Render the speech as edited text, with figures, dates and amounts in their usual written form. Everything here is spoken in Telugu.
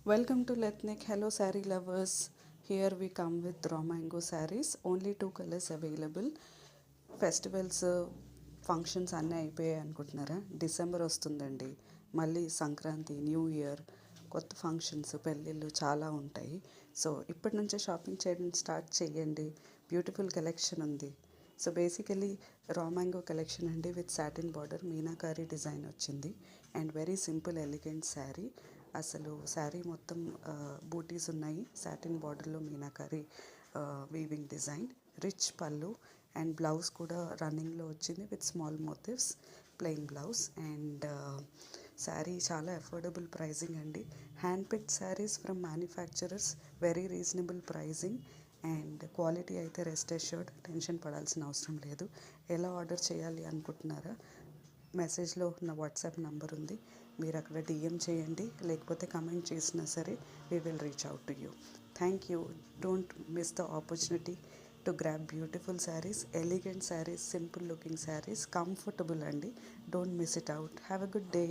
Welcome to Letnik. Hello, saree lovers. Here we come with raw mango sarees. Only two colors available. Festivals functions అన్నీ అయిపోయాయి అనుకుంటున్నారా? డిసెంబర్ వస్తుందండి. మళ్ళీ సంక్రాంతి, న్యూ ఇయర్, కొత్త ఫంక్షన్స్, పెళ్ళిళ్ళు చాలా ఉంటాయి. సో ఇప్పటి నుంచే షాపింగ్ చేయడం స్టార్ట్ చేయండి. బ్యూటిఫుల్ కలెక్షన్ ఉంది. So basically raw mango collection అండి, with satin border meenakari design వచ్చింది. And very simple elegant sari. అసలు శారీ మొత్తం బూటీస్ ఉన్నాయి. సాటిన్ బార్డర్లో meenakari weaving design, rich pallu and blouse కూడా రన్నింగ్లో వచ్చింది with small motives, plain blouse. And sari చాలా అఫోర్డబుల్ ప్రైజింగ్ అండి. Hand picked saris from manufacturers, very reasonable pricing. And quality అయితే రెస్ట్ అష్యూర్డ్, టెన్షన్ పడాల్సిన అవసరం లేదు. ఎలా ఆర్డర్ చేయాలి అనుకుంటున్నారా? మెసేజ్లో నా వాట్సాప్ నంబర్ ఉంది, మీరు అక్కడ డిఎం చేయండి, లేకపోతే కమెంట్ చేసినా సరే we will reach out to you. Thank you. Don't miss the opportunity to grab beautiful saris, elegant saris, simple looking saris, comfortable అండి. Don't miss it out. Have a good day.